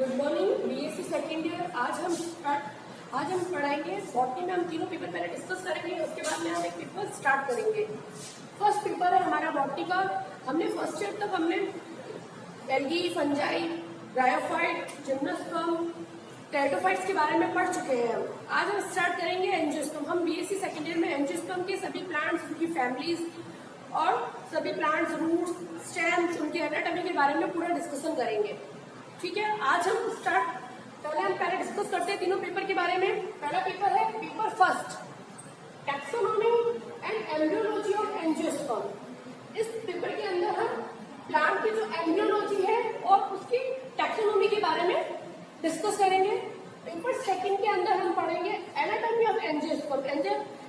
Good morning BSc second year. आज हम पढ़ाएंगे बॉटनी में। हम तीनों पेपर पहले डिस्कस करेंगे, उसके बाद में हम एक पेपर स्टार्ट करेंगे। फर्स्ट पेपर है हमारा बॉटनी का। हमने फर्स्ट ईयर तक हमने algae, fungi, bryophyte, gymnosperm, pteridophytes के बारे में पढ़ चुके हैं। आज हम स्टार्ट करेंगे एंजियोस्पर्म। हम बीएससी सेकेंड ईयर में एंजियोस्पर्म के सभी प्लांट्स, उनकी फैमिलीज और सभी प्लांट्स, रूट्स, स्टेम्स, उनके एनाटॉमी के बारे में पूरा डिस्कशन करेंगे। ठीक है, आज हम पहले डिस्कस करते हैं तीनों पेपर के बारे में। पहला पेपर है paper first, taxonomy and embryology of angiosperm. इस पेपर के अंदर हम प्लांट की जो एम्ब्रियोलॉजी है और उसकी टैक्सोनॉमी के बारे में डिस्कस करेंगे। पेपर सेकंड के अंदर हम पढ़ेंगे एनाटॉमी ऑफ एंजियोस्पर्म।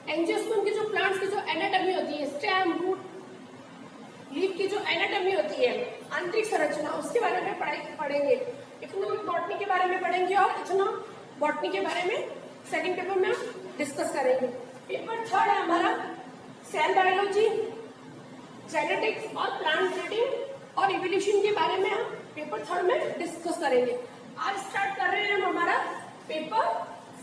एंजियोस्पर्म की जो प्लांट्स की जो एनाटॉमी होती है, स्टेम, रूट, लीफ की जो एनाटॉमी होती है, आंतरिक संरचना, उसके बारे में पढ़ेंगे। इकोनॉमिक बॉटनी के बारे में पढ़ेंगे और इथनो बॉटनी के बारे में सेकंड पेपर में डिस्कस करेंगे। पेपर थर्ड है हमारा सेल बायोलॉजी, जेनेटिक्स और प्लांट ब्रीडिंग और इवोल्यूशन के बारे में हम पेपर थर्ड में डिस्कस करेंगे। आज स्टार्ट कर रहे हैं हम हमारा पेपर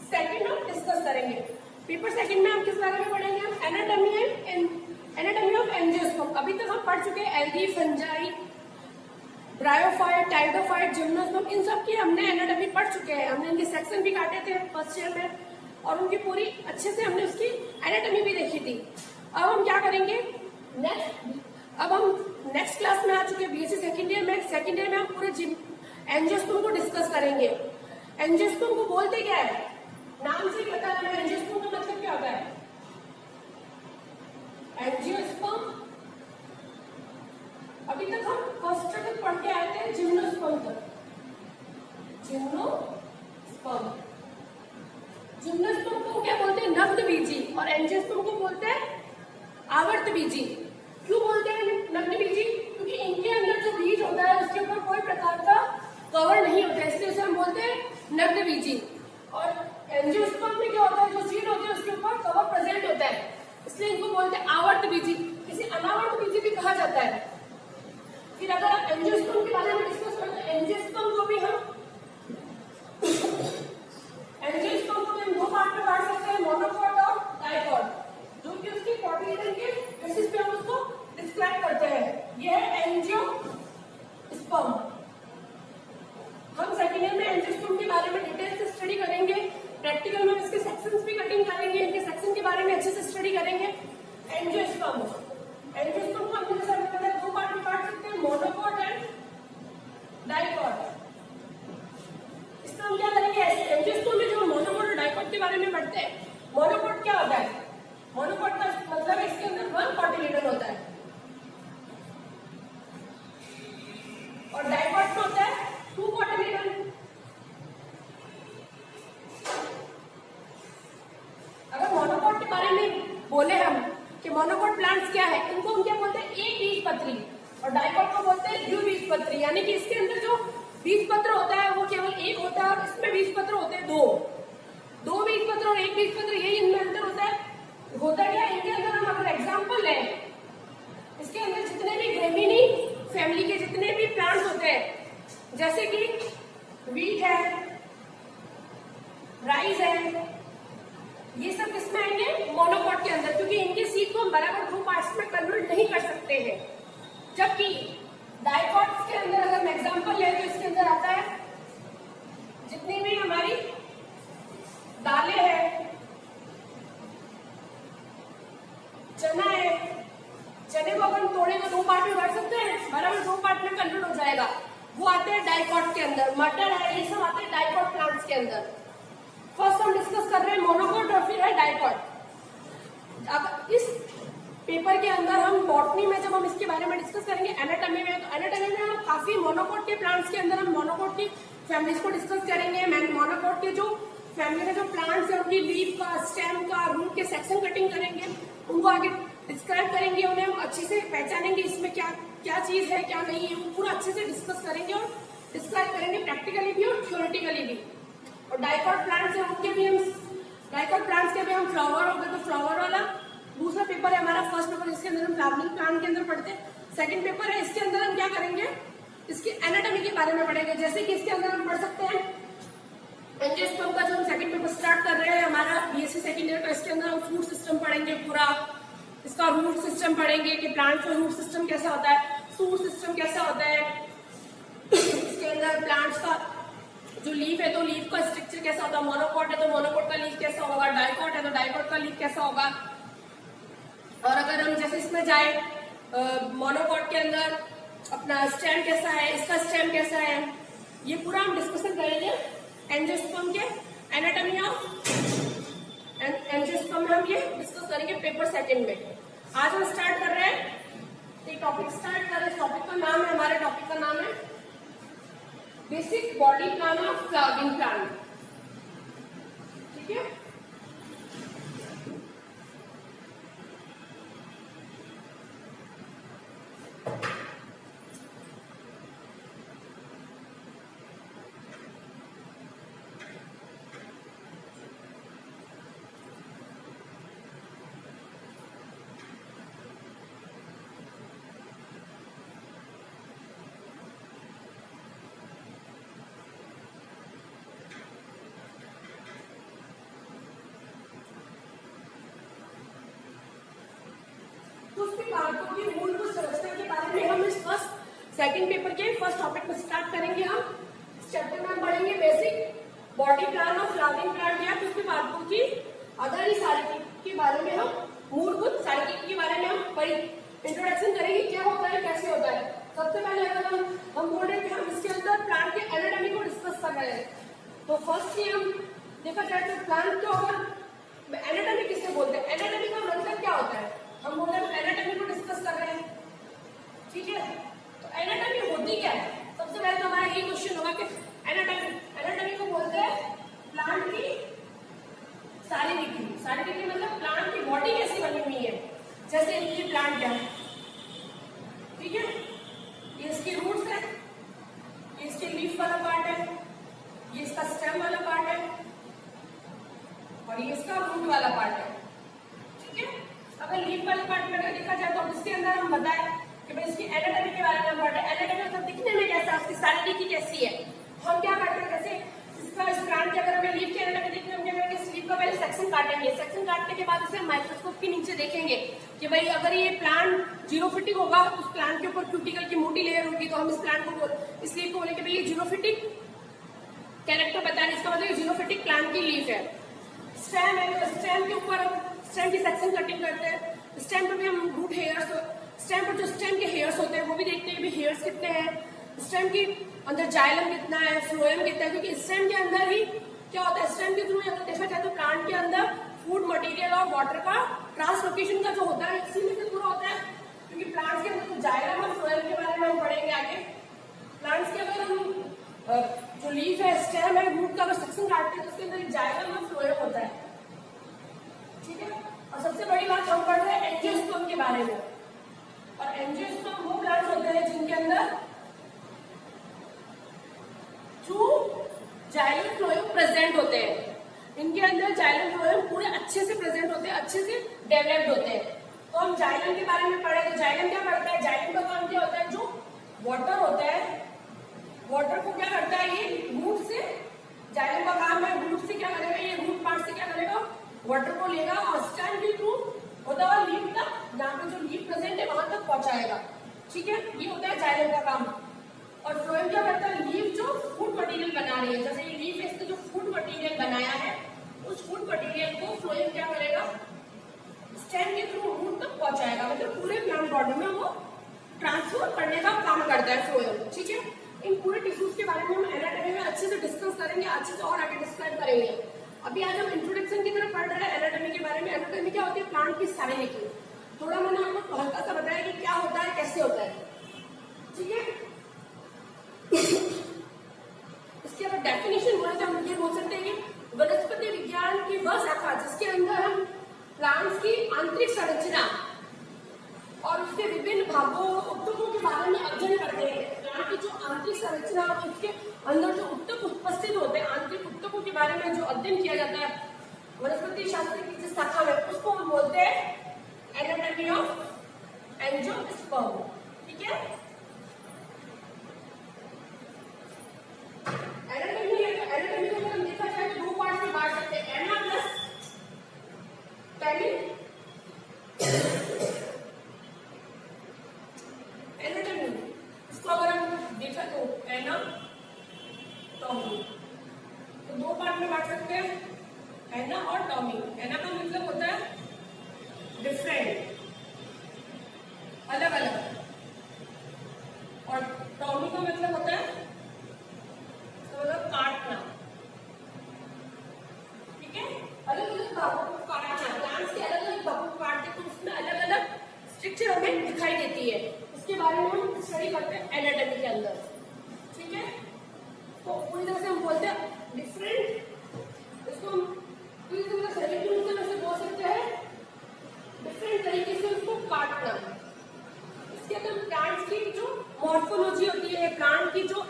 सेकंड में डिस्कस करेंगे। पेपर सेकंड में हम किस बारे में पढ़ेंगे? हम एनाटॉमी ऑफ एंजियोस्पर्म। अभी तक हम पढ़ चुके हैं algae, fungi, bryophyte, pteridophyte, gymnosperm, इन सब की हमने एनाटॉमी पढ़ चुके हैं। हमने इनके सेक्शन भी काटे थे फर्स्ट ईयर में और उनकी पूरी अच्छे से हमने उसकी एनाटॉमी भी देखी थी। अब हम क्या करेंगे अब हम नेक्स्ट क्लास में आ चुके हैं बीएससी सेकेंड ईयर में। सेकेंड ईयर में हम पूरे एंजियोस्पर्म को डिस्कस करेंगे। एंजियोस्पर्म को बोलते क्या है? नाम से ही पता है एंजियोस्पर्म का मतलब क्या होता है। एंजियोस्पर्म अभी तक हम फर्स्ट तक पढ़ के आए थे जिम्नोस्पर्म तक। जिम्नोस्पर्म को क्या बोलते हैं? नग्न बीजी। और एंजियोस्पर्म को बोलते हैं आवर्त बीजी। क्यों बोलते हैं नग्न बीजी? क्योंकि इनके अंदर जो बीज होता है उसके ऊपर कोई प्रकार का कवर नहीं होता है, इसलिए उसे हम बोलते हैं नग्न बीजी। और एंजियोस्पर्म में क्या होता है? जो सीड होते हैं उसके ऊपर कवर प्रेजेंट होता है, इसलिए इनको बोलते हैं आवर्त बीजी। इसे अनावर्त बीजी भी कहा जाता है। फिर अगर आप एंजियोस्पर्म के बारे में डिस्कस करते हैं, एंजियोस्पर्म को भी हम दो पार्ट में बांट सकते हैं, मोनोकॉट और डाइकॉट, जो कि उसकी कोऑर्डिनेशन के बेसिस पे हम उसको डिस्क्राइब करते हैं। यह है एंजियोस्पर्म। हम सेकेंड ईयर में एंजियोस्पर्म के बारे में डिटेल से स्टडी करेंगे। प्रैक्टिकल में इसके सेक्शंस भी कटिंग करेंगे, इनके सेक्शन के बारे में अच्छे से स्टडी करेंगे। एंजियोस्पर्म को हमने जैसा बताया दो पार्ट में बांट सकते हैं, मोनोकॉट एंड डाइकॉट। इसमें हम क्या करेंगे? एंजियोस्पर्म में जो मोनोकॉट और डाइकॉट के बारे में पढ़ते हैं, मोनोकॉट क्या होता है? मोनोकॉट का मतलब है इसके अंदर 1 कॉटिलेडन होता है और डाइकॉट में होता है 2 कॉटिलेडन। अगर मोनोकॉट के बारे में बोले हम कि मोनोकॉट प्लांट्स क्या है, इनको हम क्या बोलते हैं? एक बीजपत्री। और डाइकॉट को बोलते हैं द्विबीजपत्री, यानी कि इसके अंदर जो बीजपत्र होता है वो केवल एक होता है और इसमें बीजपत्र होते हैं दो बीजपत्र और एक बीजपत्र, यही इनमें अंतर होता है। होता क्या है इनके अंदर? हम अगर एग्जाम्पल लें, इसके अंदर जितने भी ग्रेमिनी फैमिली के जितने भी प्लांट्स होते हैं, जैसे कि व्हीट है, राइस है, ये सब किसमें आएंगे? मोनोकॉट के अंदर, क्योंकि इनके सीड को हम बराबर 2 पार्ट्स में कन्वर्ट नहीं कर सकते हैं। जबकि डाइकॉट्स के अंदर अगर मैं एग्जांपल ले तो इसके अंदर आता है जितनी भी हमारी दालें हैं, चना है, चने को अपन तोड़े तो 2 पार्ट में बांट सकते हैं, बराबर 2 पार्ट में कन्वर्ट हो जाएगा, वो आते हैं डाइकॉट के अंदर। मटर है, ये सब आते हैं डाइकॉट प्लांट्स के अंदर। फर्स्ट हम डिस्कस कर रहे हैं मोनोकॉट और फिर है डाइकॉट। अब इस पेपर के अंदर हम बॉटनी में जब हम इसके बारे में डिस्कस करेंगे एनाटॉमी में, तो एनाटॉमी में हम काफी मोनोकॉट के प्लांट्स के अंदर हम मोनोकॉट की फैमिलीज को डिस्कस करेंगे। मोनोकॉट के जो फैमिली में जो प्लांट्स है उनकी लीफ का, स्टेम का, रूट के सेक्शन कटिंग करेंगे, उनको आगे डिस्क्राइब करेंगे, उन्हें हम अच्छे से पहचानेंगे इसमें क्या चीज है क्या नहीं है, वो पूरा अच्छे से डिस्कस करेंगे और डिस्क्राइब करेंगे प्रैक्टिकली भी और थ्योरेटिकली भी। और डाइकॉट प्लांट्स है उनके भी हम फ्लावर हो गए तो फ्लावर वाला दूसरा पेपर है हमारा। फर्स्ट पेपर इसके अंदर हम फ्लावरिंग प्लांट के अंदर पढ़ते हैं। सेकंड पेपर है इसके अंदर हम क्या करेंगे? इसके एनाटॉमी के बारे में पढ़ेंगे। जैसे कि इसके अंदर हम पढ़ सकते हैं एंजियोस्पर्म का जो हम सेकंड पेपर स्टार्ट कर रहे हैं हमारा बीएससी सेकंड ईयर का, इसके अंदर हम फूड सिस्टम पढ़ेंगे, पूरा इसका रूट सिस्टम पढ़ेंगे कि प्लांट का रूट सिस्टम कैसा होता है, सूट सिस्टम कैसा होता है, इसके अंदर प्लांट्स का जो लीफ है तो लीफ का स्ट्रक्चर कैसा होता है, मोनोकॉट है तो मोनोकॉट का लीफ कैसा होगा, डाइकॉट है तो डाइकॉट का लीफ कैसा होगा। और अगर हम जैसे इसमें जाए मोनोकॉट के अंदर अपना स्टेम कैसा है, इसका स्टेम कैसा है, ये पूरा हम डिस्कशन करेंगे एंजियोस्पर्म के एनाटॉमी ऑफ एंजियोस्पर्म में हम ये डिस्कस करेंगे पेपर सेकंड में। आज हम स्टार्ट कर रहे हैं एक टॉपिक स्टार्ट कर रहे हैं। टॉपिक का नाम है, हमारे टॉपिक का नाम है basic body plan of flowering plant. ठीक है, पार्टों की मूलभूत संरचना के बारे में हम इस फर्स्ट सेकंड पेपर के फर्स्ट टॉपिक में स्टार्ट करेंगे। हम इस चैप्टर में पढ़ेंगे basic body plan of flowering plant या पुष्प पार्टों की अगर सारिकी के बारे में हम मूलभूत सारिकी के बारे में हम इंट्रोडक्शन करेंगे, क्या होता है कैसे होता है। सबसे पहले अगर हम बोल रहे हैं कि हम इसके अंदर प्लांट के एनाटॉमी को डिस्कस कर रहे हैं तो फर्स्ट ही हम देखा जाए तो प्लांट क्या होगा, एनाटॉमी किससे बोलते हैं, एनाटॉमी का मतलब क्या होता है, हम बोल रहे हैं एनाटॉमी को डिस्कस कर रहे हैं। ठीक है, तो एनाटॉमी होती क्या है, सबसे पहले तो हमारा ये क्वेश्चन होगा कि एनाटॉमी को बोलते हैं प्लांट की शारीरिकी। शारीरिकी मतलब प्लांट की बॉडी कैसी बनी हुई है। जैसे ये प्लांट क्या है, ठीक है, ये इसकी रूट्स है, ये इसके लीफ वाला पार्ट है, ये इसका स्टेम वाला पार्ट है और ये इसका रूट वाला पार्ट है। ठीक है, अगर लीफ वाले पार्ट में अगर देखा जाए तो इसके अंदर हम बताएं कि भाई इसकी एनाटॉमी के बारे में हम पढ़ रहे हैं। एनाटॉमी मतलब दिखने में कैसा, उसकी शारीरिकी कैसी है। हम क्या करते हैं, जैसे इसका इस प्लांट के अगर हमें लीफ की एनाटॉमी देखनी है, हम क्या करेंगे, इस लीफ का पहले सेक्शन काटेंगे, सेक्शन काटने के बाद इसे माइक्रोस्कोप के नीचे देखेंगे कि भाई अगर ये प्लांट जीरोफिटिक होगा, उस प्लांट के ऊपर क्यूटिकल की मोटी लेयर होगी तो हम इस प्लांट को इस लीफ को बोलेंगे भाई ये जीरोफिटिक कैरेक्टर बताने, इसका मतलब जीरोफिटिक प्लांट की लीफ है। स्टेम है तो स्टेम के ऊपर स्टेम की सेक्शन कटिंग करते हैं, स्टेम पर भी हम रूट हेयर्स, स्टेम पर जो स्टेम के हेयर्स होते हैं वो भी देखते हैं भी हेयर्स कितने हैं, स्टेम के अंदर जाइलम कितना है, फ्लोएम कितना है, क्योंकि स्टेम के अंदर ही क्या होता है, स्टेम के थ्रू अगर देखा जाए तो प्लांट के अंदर फूड मटेरियल और वाटर का ट्रांसलोकेशन का जो होता है इसी में से पूरा होता है। क्योंकि प्लांट्स के अंदर जाइलम और फ्लोएम के बारे में हम पढ़ेंगे आगे। प्लांट्स के अगर हम जो लीफ है, स्टेम है, रूट का अगर सेक्शन काटते हैं तो उसके अंदर जाइलम और फ्लोएम होता है। ठीक है, और सबसे बड़ी बात हम पढ़ रहे हैं एंजियोस्पर्म के बारे में। और एंजियोस्पर्म वो प्लांट्स होते हैं जिनके अंदर ट्रू जाइलम फ्लोएम प्रेजेंट होते हैं। इनके अंदर जाइलम फ्लोएम पूरे अच्छे से प्रेजेंट होते हैं, अच्छे से डेवलप्ड होते हैं। तो हम जाइलम के बारे में पढ़े तो जाइलम क्या करता है, जाइलम का काम क्या होता है, जो वाटर होता है वाटर को क्या करता है, ये रूट से, जाइलम का काम है रूट से क्या करेगा, ये रूट पार्ट से क्या करेगा, वाटर को लेगा और स्टेम के थ्रू होता है लीफ तक, जहाँ पे जो लीफ प्रेजेंट है वहां तक पहुंचाएगा। ठीक है, ये होता है जाइलम का काम। और फ्लोएम क्या करता है, लीफ जो फूड मटेरियल बना रही है, जैसे ये लीफ है, इसने जो फूड मटेरियल बनाया है उस फूड मटेरियल को फ्लोएम क्या करेगा, स्टेम के थ्रू रूट तक पहुंचाएगा, मतलब पूरे प्लांट बॉडी में वो ट्रांसफर करने का काम करता है फ्लोएम। ठीक है, इन पूरे टिश्यूज के बारे में हम एनाटॉमी में अच्छे से डिस्कस करेंगे, अच्छे से और आगे डिस्क्राइब करेंगे। अभी आज हम इंट्रोडक्शन की तरफ पढ़ रहे हैं एनाटॉमी के बारे में। एनाटॉमी क्या होती है, प्लांट की शारीरिकी। थोड़ा मैंने आपको हल्का सा बताया कि क्या होता है, कैसे होता है। ठीक है, इसके अगर डेफिनेशन बोले तो हम ये बोल सकते हैं कि वनस्पति विज्ञान की वह शाखा जिसके अंदर हम प्लांट्स की आंतरिक संरचना और उसके विभिन्न भागों ऊतकों के बारे में अध्ययन करते हैं। प्लांट की जो आंतरिक संरचना और उसके अंदर जो ऊतक उपस्थित होते हैं, आंतरिक ऊतकों के बारे में जो अध्ययन किया जाता है वनस्पति शास्त्र की जिस शाखा में, उसको हम बोलते हैं एनाटॉमी ऑफ एंजियोस्पर्म। ठीक है, और सबसे बड़ी बात हम पढ़ रहे हैं एनाटॉमी में अच्छे से डिस्कस करेंगे, अच्छे से और आगे डिस्क्राइब करेंगे। अभी आज हम इंट्रोडक्शन की तरफ पढ़ रहे हैं एनाटॉमी के बारे में। एनाटॉमी क्या होती है, प्लांट की शारीरिकी। और इसके विभिन्न भागों ऊतकों के बारे में अध्ययन करते हैं। प्लांट की जो आंतरिक संरचना और उसके अंदर जो ऊतक उपस्थित होते हैं, आंतरिक ऊतकों के बारे में जो अध्ययन किया जाता है वनस्पति शास्त्र की जिस शाखा में, उसको हम बोलते हैं एनाटॉमी ऑफ एंजियोस्पर्म। ठीक है, होती है, उसके बारे में हम स्टडी करते हैं एनाटॉमी के अंदर, ठीक है। तो पूरी तरह से हम बोलते हैं डिफरेंट, इसको हम पूरी तरह से शरीर के रूप से वैसे बोल सकते हैं डिफरेंट तरीके से उसको काटना। इसके अंदर प्लांट्स की जो मॉर्फोलॉजी होती है, प्लांट की जो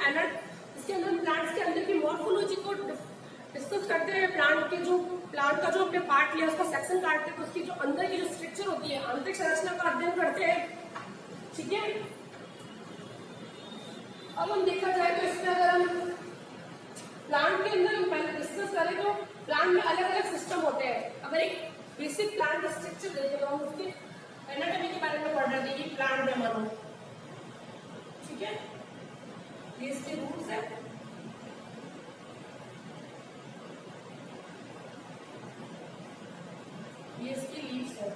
इसके अंदर प्लांट्स के अंदर की मॉर्फोलॉजी को डिस्कस करते हैं। प्लांट का जो हमने पार्ट लिया उसका सेक्शन काटते हैं तो उसकी जो अंदर की जो स्ट्रक्चर होती है, आंतरिक संरचना का अध्ययन करते हैं, ठीक है। अब हम देखा जाए तो इसमें अगर हम प्लांट के अंदर हम पहले डिस्कस करें तो प्लांट में अलग अलग सिस्टम होते हैं। अगर एक बेसिक प्लांट स्ट्रक्चर देखें तो हम उसके एनाटॉमी के बारे में पढ़ रहे थे कि प्लांट में मानो, ठीक है। ये इसके रूट्स है, ये इसकी लीव्स है,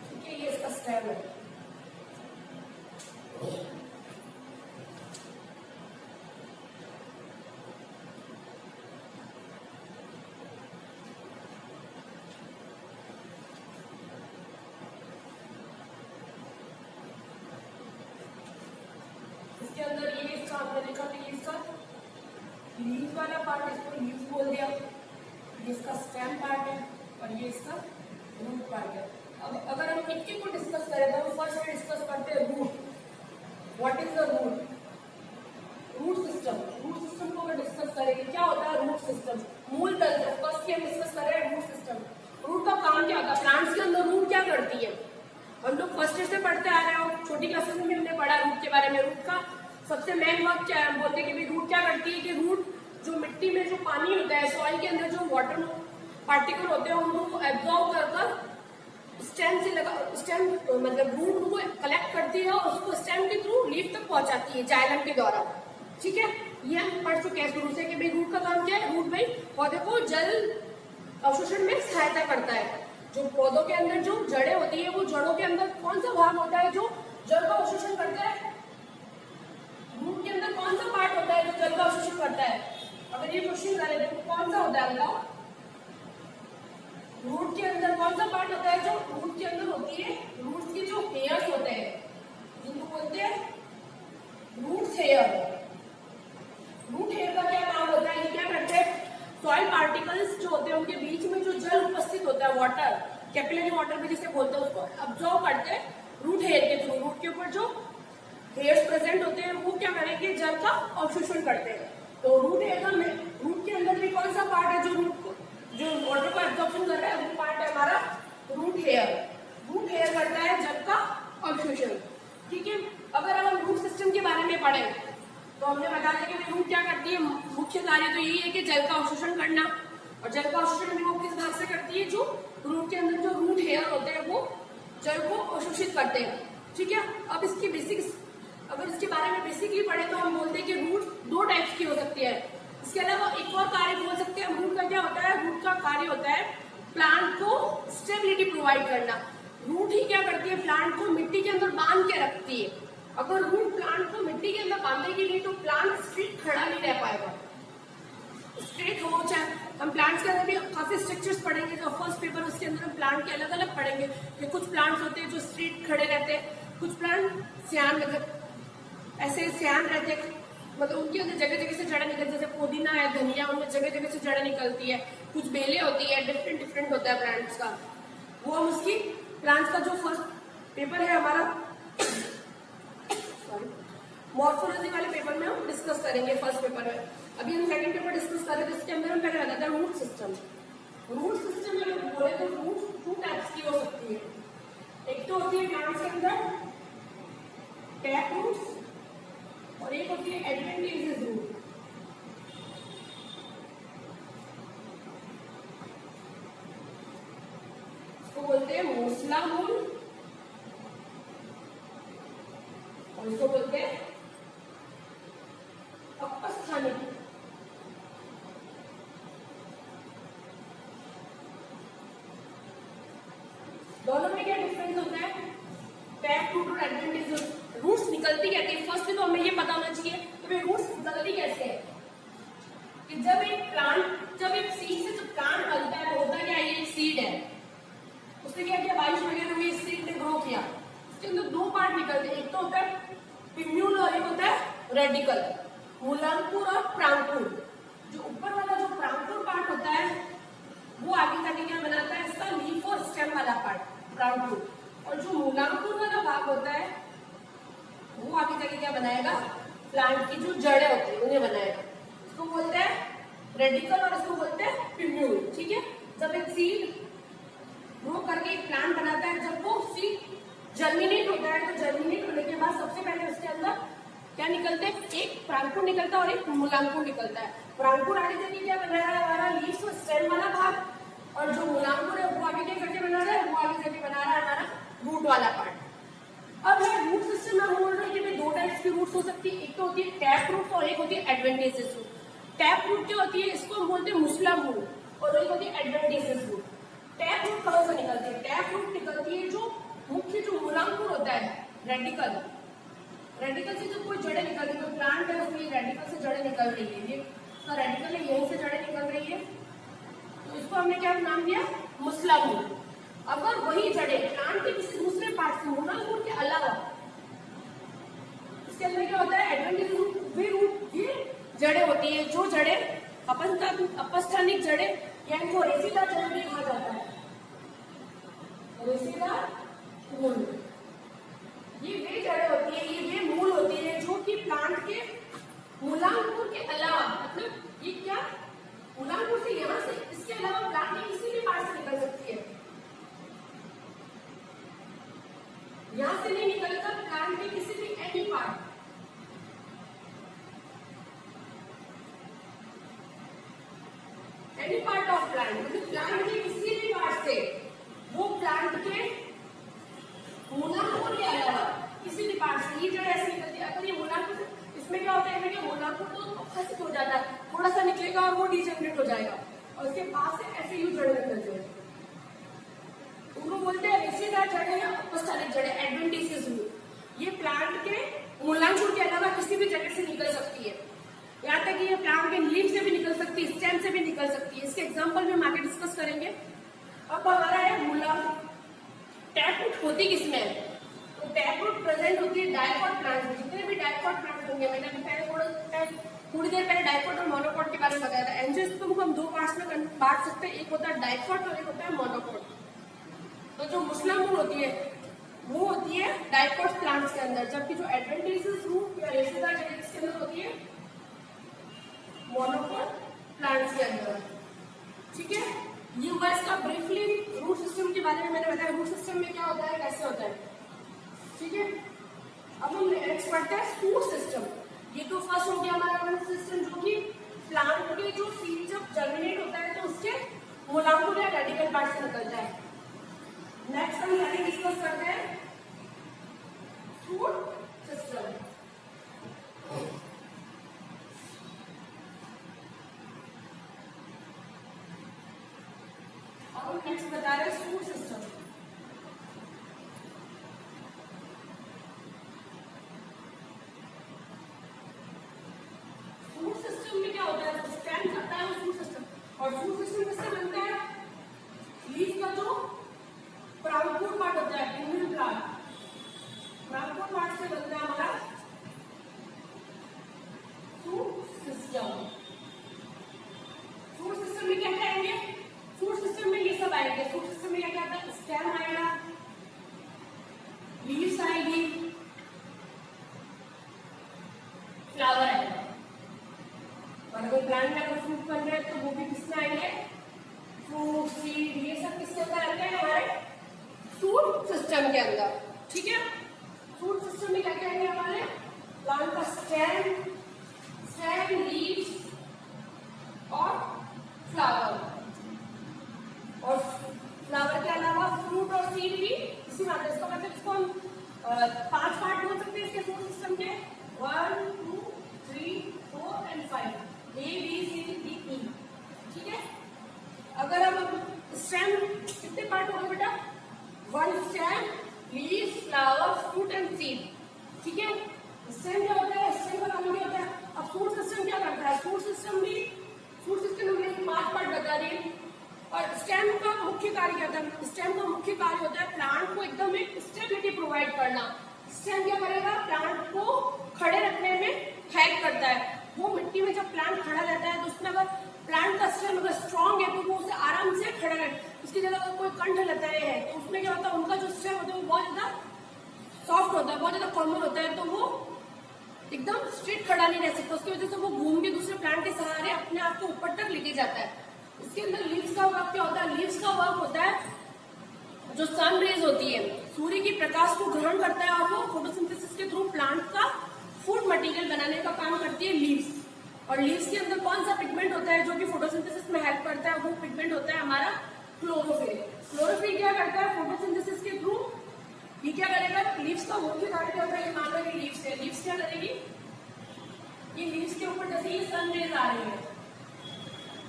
ठीक है। ये इसका स्टेम है, इसके अंदर ये इसका आपने देखा तो ये इसका लीव्स वाला पार्ट, इसको लीव्स बोल दिया, ये इसका स्टेम पार्ट है और ये इसका रूट पार्ट है। अब अगर हम एक एक को डिस्कस करें तो हम फर्स्ट में डिस्कस करते हैं root. What is the root? Root system. Root system को अगर डिस्कस करेंगे क्या होता है रूट सिस्टम, मूल तंत्र। फर्स्ट हम डिस्कस कर रहे हैं रूट सिस्टम। रूट का काम क्या होता है? प्लांट्स के अंदर रूट क्या करती है? हम लोग फर्स्ट ईयर से पढ़ते आ रहे हो, छोटी क्लासेस में हमने पढ़ा रूट के बारे में। रूट का सबसे मेन वर्क क्या है? हम बोलते हैं कि रूट क्या करती है कि रूट जो मिट्टी में जो पानी होता है, सॉइल के अंदर जो वाटर पार्टिकल होते हैं उनको एब्जॉर्ब कर स्टेम से लगा, स्टेम मतलब रूट उनको कलेक्ट करती है और उसको स्टेम के थ्रू लीफ तक पहुंचाती है जाइलम के द्वारा, ठीक है। ये हम पढ़ चुके हैं शुरू से कि भाई रूट का काम क्या है। रूट भाई पौधे को जल अवशोषण में सहायता करता है। जो पौधों के अंदर जो जड़ें होती है वो जड़ों के अंदर कौन सा भाग होता है जो जल का अवशोषण करता है? रूट के अंदर कौन सा पार्ट होता है जो जल का अवशोषण करता है? अगर ये क्वेश्चन करें तो कौन सा होता है बताओ? रूट के अंदर कौन सा पार्ट होता है? जो रूट के अंदर होती है रूट्स के जो हेयर्स होते हैं जिनको बोलते हैं रूट हेयर। रूट हेयर का क्या काम होता है? ये क्या करते हैं? सॉइल पार्टिकल्स जो होते हैं उनके बीच में जो जल उपस्थित होता है, वाटर, कैपिलरी वाटर भी जिसे बोलते हैं, उसको अब्जॉर्ब करते हैं रूट हेयर के थ्रू। रूट के ऊपर जो हेयर्स प्रेजेंट होते हैं वो क्या करेंगे? जल का अवशोषण करते हैं। तो रूट हेयर में रूट के अंदर भी कौन सा पार्ट है जो रूट को जो वाटर को एब्जॉर्प्शन कर रहा है? वो पार्ट है हमारा रूट हेयर। रूट हेयर करता है जल का अवशोषण, ठीक है। अगर हम रूट सिस्टम के बारे में पढ़े तो हमने बता दिया कि रूट क्या करती है। मुख्य कार्य तो यही है कि जल का अवशोषण करना, और जल का अवशोषण भी वो किस भाग से करती है? जो रूट के अंदर जो रूट हेयर होते हैं वो जल को अवशोषित करते हैं, ठीक है। अब इसकी बेसिक, अगर इसके बारे में बेसिकली पढ़े तो हम बोलते हैं कि रूट दो टाइप्स की हो सकती है। इसके अलावा एक और कार्य बोल सकते हैं। रूट का क्या होता है? रूट का कार्य होता है प्लांट को स्टेबिलिटी प्रोवाइड करना। रूट ही क्या करती है? प्लांट को मिट्टी के अंदर बांध के रखती है। अगर रूट प्लांट को मिट्टी के अंदर बांधेगी नहीं तो प्लांट स्ट्रेट खड़ा नहीं रह पाएगा। स्ट्रेट हो चाहे, हम प्लांट्स के अंदर भी काफी स्ट्रक्चर्स पढ़ेंगे। जो फर्स्ट पेपर उसके अंदर हम प्लांट के अलग अलग पढ़ेंगे कि कुछ प्लांट्स होते हैं जो स्ट्रेट खड़े रहते हैं, कुछ प्लांट सियान मतलब ऐसे सियान रहते हैं, मतलब उनके अंदर जगह जगह से जड़ें निकलती है। जैसे पुदीना है, धनिया, उनमें जगह जगह से जड़ें निकलती है। कुछ बेलें होती है, डिफरेंट डिफरेंट होता है प्लांट्स का। वो हम उसकी प्लांट्स का जो फर्स्ट पेपर है हमारा मॉर्फोलॉजी वाले पेपर में हम डिस्कस करेंगे फर्स्ट पेपर में। अभी हम सेकंड पेपर डिस्कस कर रहे हैं तो इसके अंदर हम पहले बताते हैं रूट सिस्टम। रूट सिस्टम में बोले तो रूट टू टाइप्स की हो सकती है। एक तो होती है प्लांट्स के अंदर टैप रूट्स और एक होती है एडवेंटिशियस रूट। इसको बोलते हैं मूसला मूल और इसको बोलते हैं अपस्थानिक। दोनों में क्या डिफरेंस होता है? टैप रूट और एडवेंटिशियस रूट्स निकलती कैसे है? फर्स्ट तो हमें ये पता होना चाहिए कि भाई रूट्स निकलती कैसे है। कि जब एक सीड से जब प्लांट बनता है तो होता क्या है? ये एक सीड है, उसने क्या किया? बारिश वगैरह हुई, इस सीड ने ग्रो किया, उसके अंदर निकलते हैं। एक तो होता है पिन्यूल और एक होता है रेडिकल, मूलांकुर और प्रांकुर। जो ऊपर वाला जो प्रांकुर पार्ट होता है वो आगे जाके क्या बनाता है, इसका लीफ और स्टेम वाला पार्ट प्रांकुर, और जो मूलांकुर वाला भाग होता है वो आगे जाके क्या बनाएगा, प्लांट की जो जड़ें होती है उन्हें बनाएगा। इसको बोलते हैं रेडिकल और इसको बोलते हैं पिन्यूल। ठीक है, जब एक सीड ग्रो करके एक प्लांट बनाता है, जब वो सीड जर्मिनेट होता है तो जर्मिनेट होने के बाद सबसे पहले उसके अंदर क्या निकलते हैं, एक प्रांकुर निकलता है और एक मूलांकुर निकलता है। प्रांकुर आगे जाके क्या बना रहा है, हमारा लीफ और स्टेम वाला भाग, और जो मूलांकुर है वो आगे क्या करके बना रहा है, वो आगे जाके बना रहा है हमारा रूट वाला पार्ट। अब है रूट सिस्टम में हम बोल रहे हैं कि दो टाइप्स की रूट्स हो सकती है, एक तो होती है टैप रूट और एक होती है एडवेंटेजेस रूट। टैप रूट क्या होती है, इसको हम बोलते हैं मुस्ला मूल, और एक होती है एडवेंटेजेस रूट। टैप रूट कहाँ से निकलती है, टैप रूट निकलती है जो मुख्य जो मूलांकुर होता है रेडिकल, रेडिकल से जो कोई जड़ें निकल रही है, कोई प्लांट है उसमें रेडिकल से जड़ें निकल रही है, ये उसका रेडिकल है, यहीं से जड़ें निकल रही है, तो इसको हमने क्या नाम दिया, मुस्ला मूल। अगर वही जड़ें प्लांट के किसी दूसरे पार्ट से मूलांकुर के अलावा, इसके अंदर क्या होता है एडवेंटेज रूट, वे रूट ये जड़ें होती है जो जड़ें अपस्थानिक जड़ें या इनको रेशेदार जड़ें भी कहा जाता है, रेशेदार मूल। ये वे जड़ें होती है, ये वे मूल होती है जो कि प्लांट के मूलांकुर के अलावा, मतलब ये क्या मूलांकुर से यहाँ से इसके अलावा प्लांट के किसी भी पार्ट से निकल सकती है, यहाँ से नहीं निकलकर प्लांट के किसी भी any part, any part of plant, मतलब प्लांट के किसी भी पार्ट से वो प्लांट के मूलांकुर के अलावा किसी भी पार्ट से ये जड़ ऐसे निकलती है। अगर ये मूलांकुर से, इसमें क्या होता है कि मूलांकुर तो उपस्थित हो जाता है, थोड़ा सा निकलेगा और वो डीजनरेट हो जाएगा और उसके बाद से ऐसे यूं जड़ें निकलती है, उनको बोलते हैं रेशेदार जड़ें या अपस्थानिक जड़ें, एडवेंटेजेस रूट। ये प्लांट के मूलांकुर के अलावा किसी भी जगह से निकल सकती है, यहाँ तक कि ये प्लांट के लीफ से भी निकल सकती है, स्टेम से भी निकल सकती है। इसके एग्जांपल में हम आगे डिस्कस करेंगे। अब हमारा है मूलांकुर। टैप रूट होती किसमें है, तो टैप रूट प्रेजेंट होती है डायकॉट प्लांट में। जितने भी डायकॉट प्लांट होंगे, मैंने अभी पहले थोड़ी देर पहले डायकॉट और मोनोकॉट के बारे में बताया था। एंजियोस्पर्म को हम दो पार्ट्स में बांट सकते हैं, एक होता है डायकॉट और एक होता है मोनोकॉट। तो जो मुस्ला मूल होती है वो होती है डायकॉट प्लांट्स के अंदर, जबकि जो एडवेंटेजेस रूट या रेशेदार जड़ें किसके अंदर होती है, मोनोकॉट प्लांट्स के अंदर। ठीक है, ये हुआ इसका ब्रीफली रूट सिस्टम के बारे में मैंने बताया, रूट सिस्टम में क्या होता है, कैसे होता है। ठीक है, अब हम नेक्स्ट पढ़ते हैं सूट सिस्टम। ये तो फर्स्ट हो गया हमारा रूट सिस्टम, जो कि प्लांट के जो सीड जब जर्मिनेट होता है तो उसके मूलांकुर या रेडिकल पार्ट से निकलता है। नेक्स्ट हम आगे डिस्कस करते हैं सूट सिस्टम। अब हम नेक्स्ट बता रहे हैं सूट सिस्टम। सूट सिस्टम में क्या होता है, स्टेम करता है सूट सिस्टम। और सूट सिस्टम किससे बनता है, लीफ का जो प्रांकुर पार्ट होता है, पिन्यूल पार्ट, प्रांकुर पार्ट से बनता है हमारा सूट सिस्टम। सूट सिस्टम में क्या क्या आएंगे, सूट सिस्टम में ये सब आएंगे। सूट सिस्टम में क्या क्या आता है, स्टेम आएगा, लीव्स आएगी, फ्लावर आएगा। और अगर प्लांट में अगर फ्रूट बन रहे हैं तो वो भी किसमें आएंगे, फ्रूट, सीड, ये सब किसके अंदर आते हैं, हमारे सूट सिस्टम के अंदर। ठीक है, सूट सिस्टम में क्या क्या आएंगे हमारे, प्लांट का स्टेम, लीव्स और फ्लावर। और फ्लावर के अलावा फ्रूट और सीड भी इसी में आता है। इसका मतलब इसको हम 5 पार्ट बोल सकते हैं इसके सूट सिस्टम के, 1, 2, 3, 4 and 5, A, B, C, D, E। ठीक है, अगर हम स्टेम कितने पार्ट हो गए बेटा, 1 stem, leaves, flower, fruit and seed. ठीक है, स्टेम क्या होता है, स्टेम का काम क्या होता है। अब फूड सिस्टम क्या करता है, फूड सिस्टम हमने 5 पार्ट बता दिए। और स्टेम का मुख्य कार्य क्या होता है, स्टेम का मुख्य कार्य होता है प्लांट को एकदम एक स्टेबिलिटी प्रोवाइड करना। स्टेम क्या करेगा, प्लांट को खड़े रखने में हेल्प करता है। वो मिट्टी में जब प्लांट खड़ा रहता है तो उसमें अगर प्लांट का स्टेम अगर स्ट्रॉन्ग है तो वो उसे आराम से खड़ा रहे। उसकी जगह अगर कोई कंठ लताएं है तो उसमें क्या होता है, उनका जो स्टेम होता है वो बहुत ज्यादा सॉफ्ट होता है, बहुत ज्यादा कोमल होता है, तो वो एकदम स्ट्रेट खड़ा नहीं रह सकता। उसकी वजह से वो घूम के दूसरे प्लांट के सहारे अपने आप को ऊपर तक लेके जाता है। इसके अंदर लीव्स का वर्क क्या होता है, लीव्स का वर्क होता है जो सन रेज होती है, सूर्य की प्रकाश को ग्रहण करता है और वो फोटोसिंथेसिस के थ्रू प्लांट का फूड मटेरियल बनाने का काम करती है लीव्स। और लीव्स के अंदर कौन सा पिगमेंट होता है जो कि फोटोसिंथेसिस में हेल्प करता है, वो पिगमेंट होता है हमारा क्लोरोफिल। क्लोरोफिल क्या करता है फोटोसिंथेसिस के थ्रू, ये क्या करेगा, लीव्स का मुख्य कार्य क्या होता है, मान लो ये लीव्स है, लीव्स क्या करेगी, ये लीव्स के ऊपर जैसे ये सन रेज आ रही है,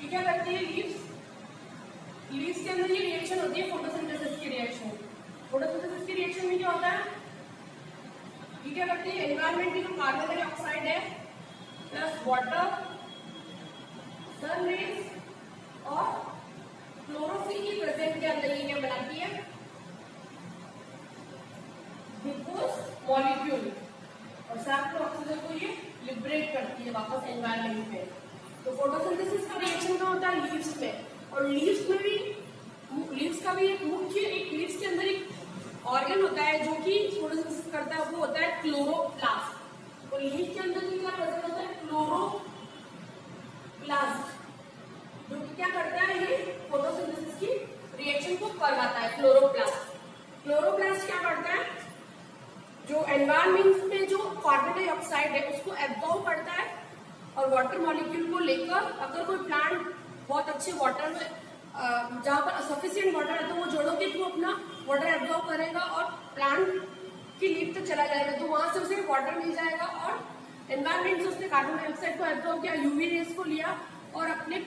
ये क्या करती है लीव्स, लीव्स के अंदर ये रिएक्शन होती है फोटोसिंथेसिस की रिएक्शन। फोटोसिंथेसिस की रिएक्शन में क्या होता है, ये क्या करती है, एनवायरमेंट की जो कार्बन डाइऑक्साइड है प्लस वाटर, सन रेज और क्लोरोफिल की प्रेजेंट के अंदर ये क्या बनाती है, ग्लूकोज मॉलिक्यूल, और साथ में ऑक्सीजन को ये लिबरेट करती है वापस एनवायरमेंट में। तो फोटोसिंथेसिस का रिएक्शन क्या होता है लीव्स में, और लीव्स में भी, लीव्स का भी एक मुख्य, एक लीव्स के अंदर एक ऑर्गन होता है जो कि फोटोसिंथेसिस करता है, वो होता है क्लोरोप्लास्ट। तो लीव्स के अंदर क्या प्रेजेंट होता है, क्लोरोप्लास्ट, जो कि क्या करता है, ये फोटोसिंथेसिस की रिएक्शन को करवाता है। क्लोरोप्लास्ट, क्लोरोप्लास्ट क्या करता है, जो एनवायरमेंट में जो कार्बन डाइऑक्साइड है उसको एब्जॉर्ब करता है और वाटर मॉलिक्यूल को लेकर, अगर कोई प्लांट बहुत अच्छे वाटर में, जहाँ पर सफिशिएंट वाटर है तो वो जड़ों के थ्रू अपना वाटर एब्जॉर्ब करेगा और प्लांट की लीफ तक चला जाएगा, तो वहां से उसे वाटर मिल जाएगा। और एनवायरमेंट से उसने कार्बन डाइऑक्साइड को एब्जॉर्ब किया, यूवी रेज को लिया और अपने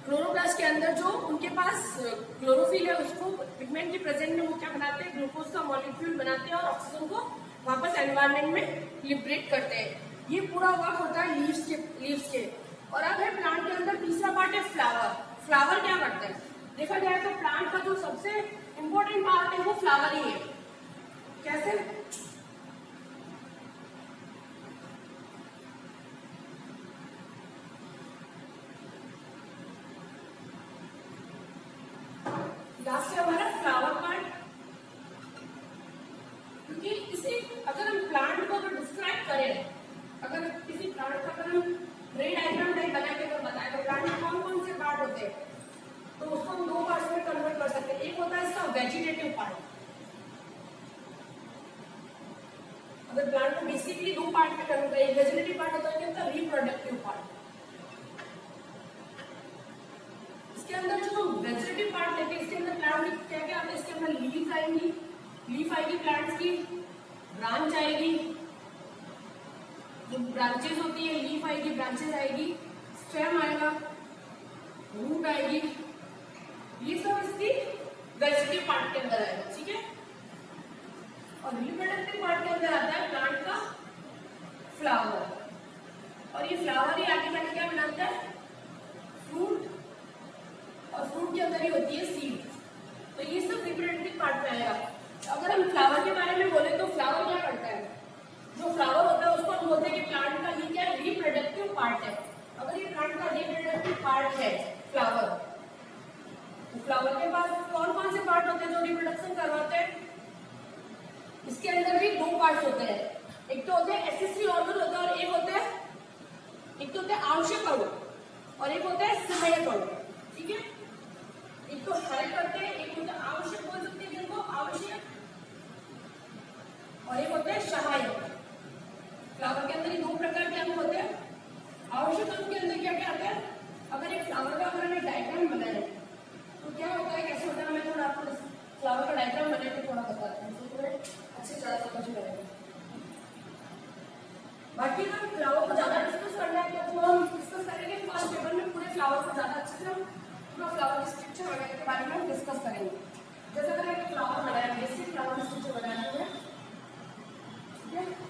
क्लोरोप्लास्ट के अंदर जो उनके पास क्लोरोफिल है उसको पिगमेंट के प्रेजेंट में वो क्या बनाते हैं, ग्लूकोज का मॉलिक्यूल बनाते हैं और ऑक्सीजन को वापस एनवायरमेंट में लिबरेट करते हैं। ये पूरा वर्क होता है लीव्स के। और अब है प्लांट के अंदर तीसरा पार्ट है फ्लावर। फ्लावर क्या करता है, देखा जाए तो प्लांट का जो सबसे इंपॉर्टेंट पार्ट है वो फ्लावर ही है। कैसे, लास्ट है हमारा फ्लावर पार्ट, क्योंकि इसे अगर हम प्लांट को अगर डिस्क्राइब करें, अगर किसी प्लांट का अगर हम रे डायग्राम टाइप बना के अगर बताएं तो प्लांट में कौन कौन से पार्ट होते हैं, तो उसको हम दो पार्ट में कन्वर्ट कर सकते हैं। एक होता है इसका वेजिटेटिव पार्ट, अगर प्लांट को बेसिकली दो पार्ट में कन्वर्ट करें, वेजिटेटिव पार्ट होता है क्या, रिप्रोडक्टिव पार्ट। इसके अंदर जो वेजिटेटिव पार्ट लेते हैं, इसके अंदर प्लांट क्या क्या आता है, इसके अंदर लीफ आएंगी, लीफ आएगी प्लांट्स की, ब्रांच आएगी, जो ब्रांचेस होती है, लीफ आएगी, ब्रांचेस आएगी, स्टेम आएगा, रूट आएगी, ये सब इसकी वेजिटेटिव पार्ट के अंदर आएगा, ठीक है। और रिप्रोडक्टिव पार्ट के अंदर आता है प्लांट का फ्लावर, और ये फ्लावर ही आगे जाके क्या बनाता है, फ्रूट, और फ्रूट के अंदर ही होती है सीड। तो ये सब रिप्रोडक्टिव पार्ट में आएगा। अगर हम फ्लावर के बारे में बोले तो फ्लावर क्या करता है, जो फ्लावर होता है उसको हम बोलते हैं कि प्लांट का ये क्या है, रिप्रोडक्टिव पार्ट है। अगर ये प्लांट का रिप्रोडक्टिव पार्ट है फ्लावर, तो फ्लावर के पास कौन कौन से पार्ट होते हैं जो रिप्रोडक्शन करवाते हैं, इसके अंदर भी दो पार्ट होते हैं, एक तो होते हैं एक्सेसरी ऑर्गन होता है और एक होते हैं, एक तो होते हैं आवश्यक अणु और एक होता है सहायक अणु, ठीक है। एक तो सहायक करते हैं, एक होता है आवश्यक, बोल सकते हैं जिनको आवश्यक, और एक होता है सहायक। फ्लावर के अंदर ही दो प्रकार के अंग होते हैं। आवश्यक अंग के अंदर क्या क्या आता है, अगर एक फ्लावर का अगर हमें डायग्राम बनाए तो क्या होता है, कैसे होता है, मैं थोड़ा आपको फ्लावर का डायग्राम बना के थोड़ा बताती हूँ, तो थोड़े अच्छे से ज्यादा समझ में आएगा। बाकी अगर फ्लावर को ज्यादा डिस्कस करना है तो हम डिस्कस करेंगे फर्स्ट पेपर में, पूरे फ्लावर को ज्यादा अच्छे से हम पूरा फ्लावर की स्ट्रक्चर वगैरह के बारे में हम डिस्कस करेंगे। जैसे अगर एक फ्लावर बनाया, बेसिक फ्लावर स्ट्रक्चर बनाया हुआ है, ठीक है।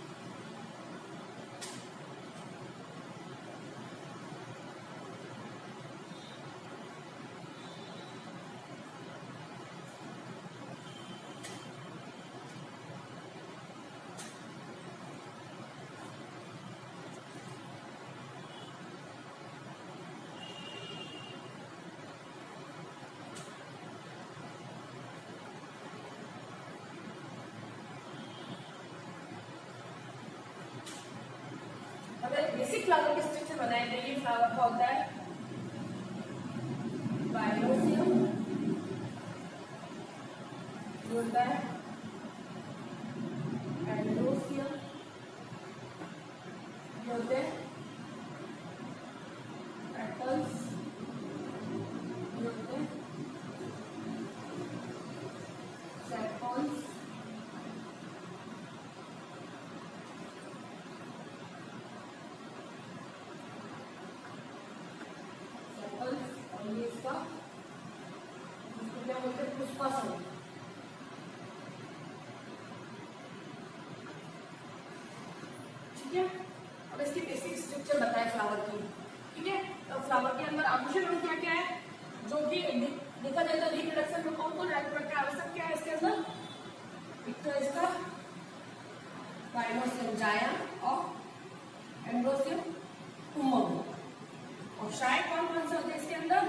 बेसिक फ्लावर के स्ट्रक्चर बनाए थे। ये फ्लावर का होता है बायोसियम, होता है एंडोसियम, होते हैं पेटल्स, होते हैं सेपल्स, और ये इसका इसको क्या बोलते हैं पुष्पासन। ठीक है, अब इसकी बेसिक स्ट्रक्चर बताए फ्लावर की। ठीक है, तो फ्लावर के अंदर आभूषण क्या क्या है जो कि देखा जाए तो रिप्रोडक्शन में कौन कौन हेल्प करके आवश्यक क्या है इसके अंदर। एक तो इसका गाइनोसियम जायम और एंडोसियम उमम, और शायद कौन कौन से होते हैं इसके अंदर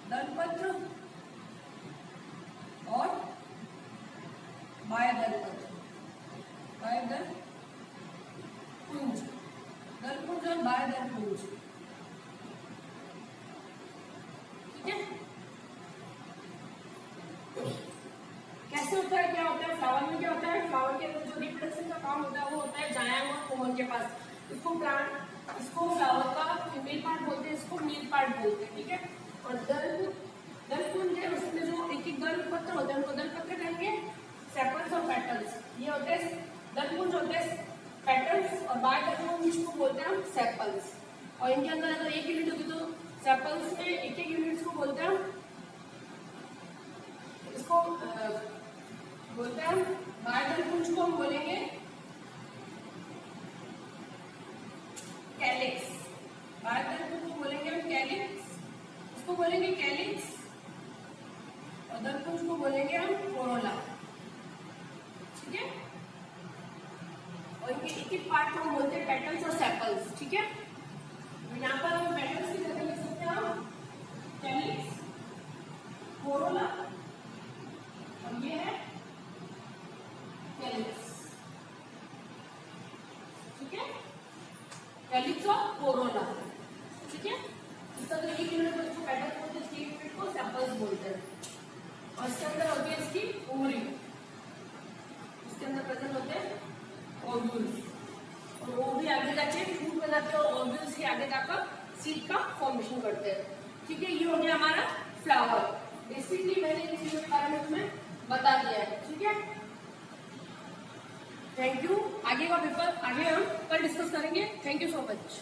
दलपत्र और बाह्यदलपत्र, बाह्यदलपुंज, दलपुंज और बाह्यदलपुंज। ठीक है, कैसे होता है, क्या होता है फ्लावर में, क्या होता है फ्लावर के अंदर जो रिप्रोडक्शन का काम होता है वो होता है जायम और कोमल के पास। इसको प्लांट, इसको फ्लावर का फीमेल पार्ट बोलते हैं, इसको मेल पार्ट बोलते हैं। ठीक है, और दलपुंज है उसमें जो एक एक दल पत्र होते हैं उनको दल पत्र कहेंगे, सेपल्स और पेटल्स। ये होते हैं दलपुंज, होते हैं पेटल्स, और बाह्यदलपुंज को बोलते हैं हम सेपल्स। और इनके अंदर अगर एक यूनिट होगी तो सेपल्स में एक एक यूनिट्स को बोलते हैं हम, इसको बोलते हैं हम बाह्यदलपुंज को हम बोलेंगे कैलिक्स, बाह्यदलपुंज को बोलेंगे हम कैलिक्स, इसको बोलेंगे कैलिक्स, और दलपुंज को बोलेंगे हम कोरोला। ठीक है, और इनके एक एक पार्ट को हम बोलते हैं पेटल्स और सेपल्स। ठीक है, यहाँ पर हम पेटल्स की जगह लिख सकते हैं हम कैलिक्स, कोरोला, और ये है कैलिक्स। ठीक है, कैलिक्स और कोरोला। ठीक है, इसका जो एक यूनिट है उसको पेटल्स बोलते हैं, इसकी यूनिट को सेपल्स बोलते हैं। और इसके अंदर होती है इसकी उंगली, इसके अंदर प्रेजेंट होते हैं ओव्यूल्स, और वो भी आगे जाके फ्रूट में जाते हैं और ओव्यूल्स के आगे जाकर सीड का फॉर्मेशन करते हैं। ठीक है, ये हो गया हमारा फ्लावर। बेसिकली मैंने इन चीजों के बारे में तुम्हें बता दिया है। ठीक है, थैंक यू। आगे का पेपर आगे हम कल डिस्कस करेंगे। Thank you so much.